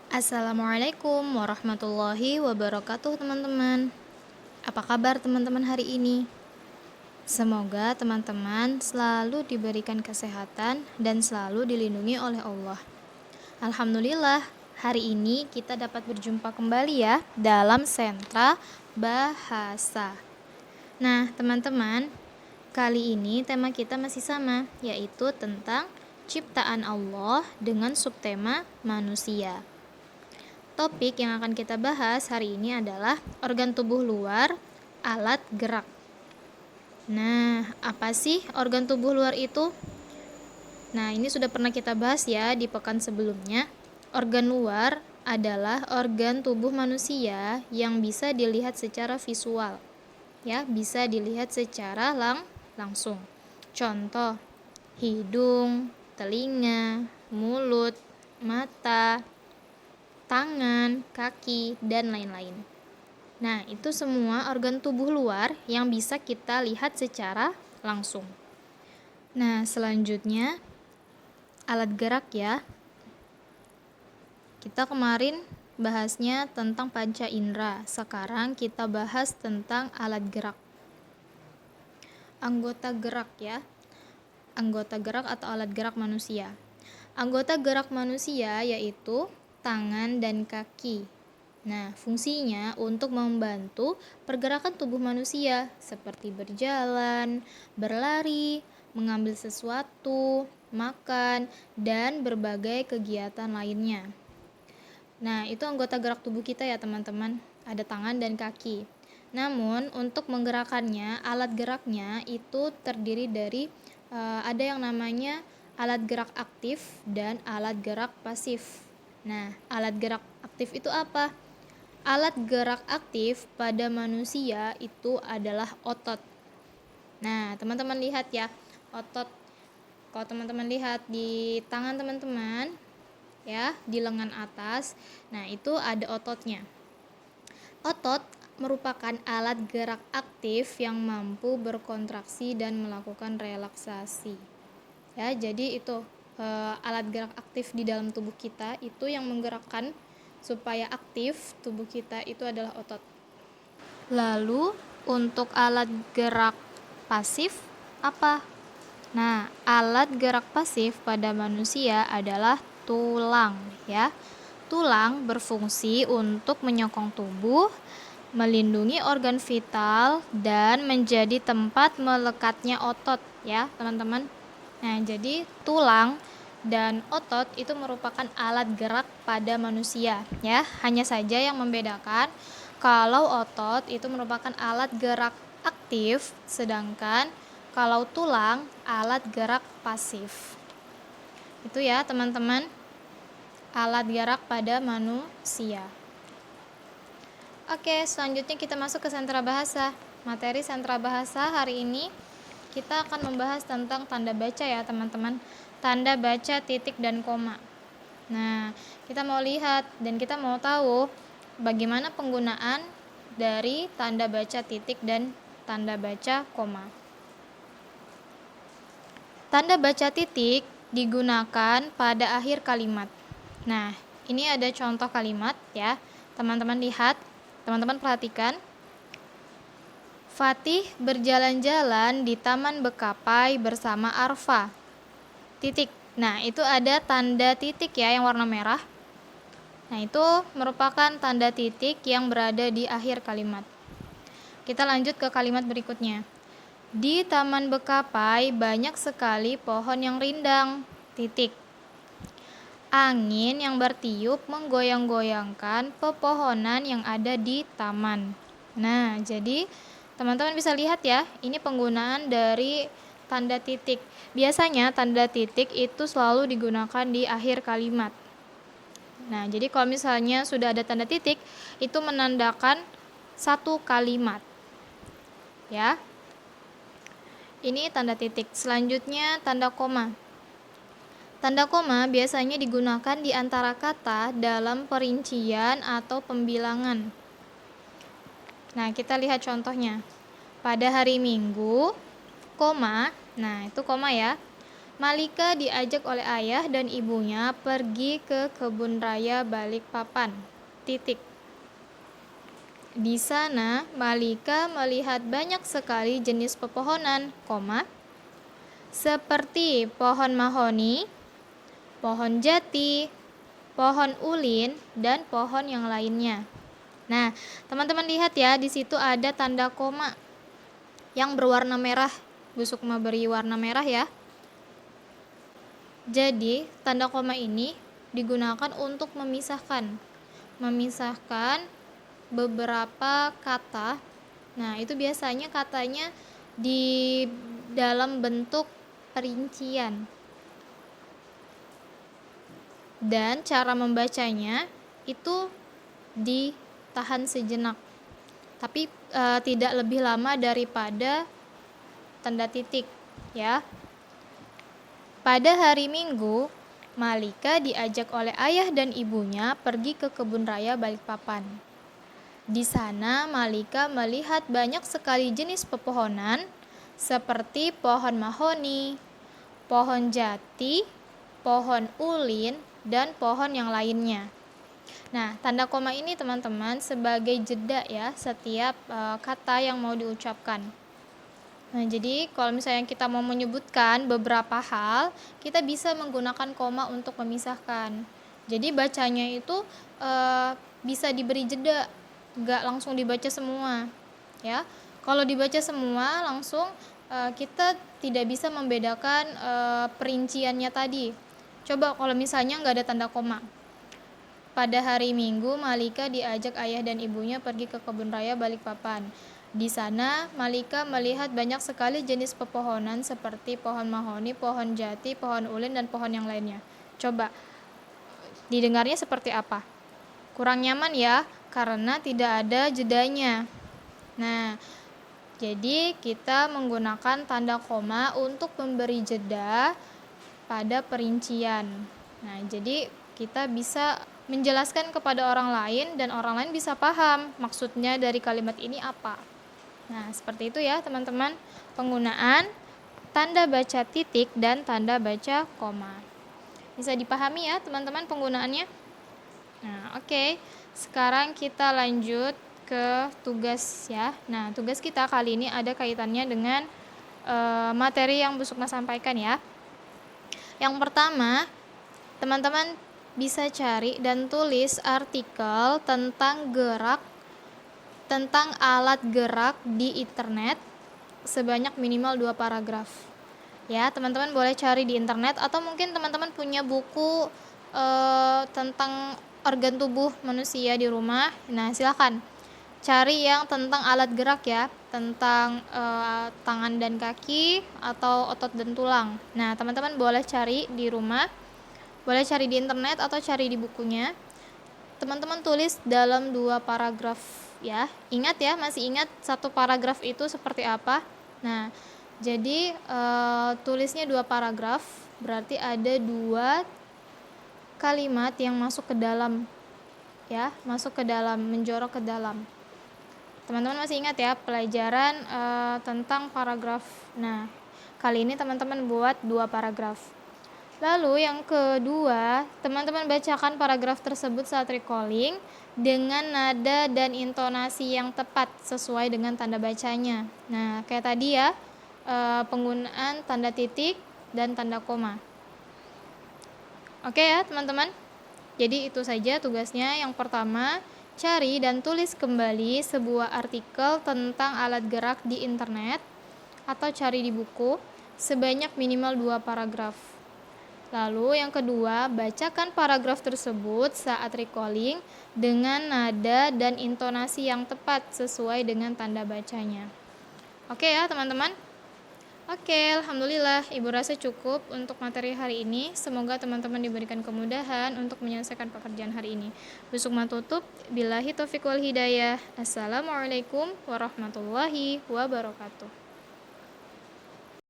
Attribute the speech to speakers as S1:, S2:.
S1: Assalamualaikum warahmatullahi wabarakatuh teman-teman. Apa kabar teman-teman hari ini? Semoga teman-teman selalu diberikan kesehatan dan selalu dilindungi oleh Allah. Alhamdulillah, hari ini kita dapat berjumpa kembali ya dalam Sentra Bahasa. Nah teman-teman, kali ini tema kita masih sama, yaitu tentang ciptaan Allah dengan subtema manusia. Topik yang akan kita bahas hari ini adalah organ tubuh luar, alat gerak. Nah, apa sih organ tubuh luar itu? Nah, ini sudah pernah kita bahas ya di pekan sebelumnya. Organ luar adalah organ tubuh manusia yang bisa dilihat secara visual. Ya, bisa dilihat secara langsung. Contoh, hidung, telinga, mulut, mata, tangan, kaki, dan lain-lain. Nah, itu semua organ tubuh luar yang bisa kita lihat secara langsung. Nah, selanjutnya alat gerak ya. Kita kemarin bahasnya tentang panca indera. Sekarang kita bahas tentang alat gerak. Anggota gerak ya. Anggota gerak atau alat gerak manusia. Anggota gerak manusia yaitu tangan dan kaki. Nah, fungsinya untuk membantu pergerakan tubuh manusia seperti berjalan, berlari, mengambil sesuatu, makan, dan berbagai kegiatan lainnya. Nah, itu anggota gerak tubuh kita ya teman-teman, ada tangan dan kaki. Namun, untuk menggerakkannya, alat geraknya itu terdiri dari ada yang namanya alat gerak aktif dan alat gerak pasif. Nah, alat gerak aktif itu apa? Alat gerak aktif pada manusia itu adalah otot. Nah, teman-teman lihat ya, otot. Kalau teman-teman lihat di tangan teman-teman, ya, di lengan atas, nah itu ada ototnya. Otot merupakan alat gerak aktif yang mampu berkontraksi dan melakukan relaksasi. Ya, jadi itu alat gerak aktif di dalam tubuh kita itu yang menggerakkan supaya aktif tubuh kita itu adalah otot. Lalu untuk alat gerak pasif apa? Nah, alat gerak pasif pada manusia adalah tulang ya. Tulang berfungsi untuk menyokong tubuh, melindungi organ vital, dan menjadi tempat melekatnya otot ya teman-teman. Nah, jadi tulang dan otot itu merupakan alat gerak pada manusia ya. Hanya saja yang membedakan kalau otot itu merupakan alat gerak aktif, sedangkan kalau tulang alat gerak pasif. Itu ya teman-teman, alat gerak pada manusia. Oke, selanjutnya kita masuk ke sentra bahasa. Materi sentra bahasa hari ini kita akan membahas tentang tanda baca ya teman-teman. Tanda baca titik dan koma. Nah, kita mau lihat dan kita mau tahu bagaimana penggunaan dari tanda baca titik dan tanda baca koma. Tanda baca titik digunakan pada akhir kalimat. Nah, ini ada contoh kalimat ya. Teman-teman lihat, teman-teman perhatikan. Fatih berjalan-jalan di Taman Bekapai bersama Arfa. Titik. Nah, itu ada tanda titik ya yang warna merah. Nah, itu merupakan tanda titik yang berada di akhir kalimat. Kita lanjut ke kalimat berikutnya. Di Taman Bekapai banyak sekali pohon yang rindang. Titik. Angin yang bertiup menggoyang-goyangkan pepohonan yang ada di taman. Nah, jadi teman-teman bisa lihat ya, ini penggunaan dari tanda titik. Biasanya tanda titik itu selalu digunakan di akhir kalimat. Nah, jadi kalau misalnya sudah ada tanda titik, itu menandakan satu kalimat. Ya. Ini tanda titik. Selanjutnya tanda koma. Tanda koma biasanya digunakan di antara kata dalam perincian atau pembilangan. Nah, kita lihat contohnya. Pada hari Minggu, koma, nah itu koma ya. Malika diajak oleh ayah dan ibunya pergi ke kebun raya Balikpapan. Titik. Di sana, Malika melihat banyak sekali jenis pepohonan, seperti pohon mahoni, pohon jati, pohon ulin, dan pohon yang lainnya. Nah, teman-teman lihat ya, di situ ada tanda koma yang berwarna merah. Bu Sukma beri warna merah ya. Jadi, tanda koma ini digunakan untuk memisahkan beberapa kata. Nah, itu biasanya katanya di dalam bentuk perincian. Dan cara membacanya itu ditahan sejenak. Tapi tidak lebih lama daripada tanda titik, ya. Pada hari Minggu, Malika diajak oleh ayah dan ibunya pergi ke kebun raya Balikpapan. Di sana, Malika melihat banyak sekali jenis pepohonan seperti pohon mahoni, pohon jati, pohon ulin, dan pohon yang lainnya. Nah, tanda koma ini teman-teman sebagai jeda ya setiap kata yang mau diucapkan. Nah, jadi kalau misalnya kita mau menyebutkan beberapa hal, kita bisa menggunakan koma untuk memisahkan. Jadi bacanya itu bisa diberi jeda, nggak langsung dibaca semua, ya. Kalau dibaca semua langsung kita tidak bisa membedakan perinciannya tadi. Coba kalau misalnya nggak ada tanda koma. Pada hari Minggu, Malika diajak ayah dan ibunya pergi ke kebun raya Balikpapan. Di sana, Malika melihat banyak sekali jenis pepohonan seperti pohon mahoni, pohon jati, pohon ulin, dan pohon yang lainnya. Coba, didengarnya seperti apa? Kurang nyaman ya, karena tidak ada jedanya. Nah, jadi kita menggunakan tanda koma untuk memberi jeda pada perincian. Nah, jadi kita bisa menjelaskan kepada orang lain dan orang lain bisa paham maksudnya dari kalimat ini apa. Nah, seperti itu ya teman-teman, penggunaan tanda baca titik dan tanda baca koma. Bisa dipahami ya teman-teman penggunaannya? Nah, oke. Sekarang kita lanjut ke tugas ya. Nah, tugas kita kali ini ada kaitannya dengan materi yang Bu Sukma sampaikan ya. Yang pertama, teman-teman bisa cari dan tulis artikel tentang alat gerak di internet sebanyak minimal 2 paragraf. Ya, teman-teman boleh cari di internet atau mungkin teman-teman punya buku tentang organ tubuh manusia di rumah. Nah, silakan cari yang tentang alat gerak ya, tentang tangan dan kaki atau otot dan tulang. Nah, teman-teman boleh cari di rumah, boleh cari di internet atau cari di bukunya. Teman-teman tulis dalam 2 paragraf ya. Ingat ya, masih ingat 1 paragraf itu seperti apa? Nah, jadi tulisnya 2 paragraf, berarti ada 2 kalimat yang masuk ke dalam ya, masuk ke dalam, menjorok ke dalam. Teman-teman masih ingat ya pelajaran tentang paragraf. Nah, kali ini teman-teman buat 2 paragraf. Lalu yang kedua, teman-teman bacakan paragraf tersebut saat recalling dengan nada dan intonasi yang tepat sesuai dengan tanda bacanya. Nah, kayak tadi ya, penggunaan tanda titik dan tanda koma. Oke ya teman-teman, jadi itu saja tugasnya. Yang pertama, cari dan tulis kembali sebuah artikel tentang alat gerak di internet atau cari di buku sebanyak minimal 2 paragraf. Lalu yang kedua, bacakan paragraf tersebut saat recalling dengan nada dan intonasi yang tepat sesuai dengan tanda bacanya. Oke ya teman-teman. Oke, alhamdulillah Ibu rasa cukup untuk materi hari ini. Semoga teman-teman diberikan kemudahan untuk menyelesaikan pekerjaan hari ini. Bu Sukma tutup, billahi taufiq wal hidayah. Assalamualaikum warahmatullahi wabarakatuh.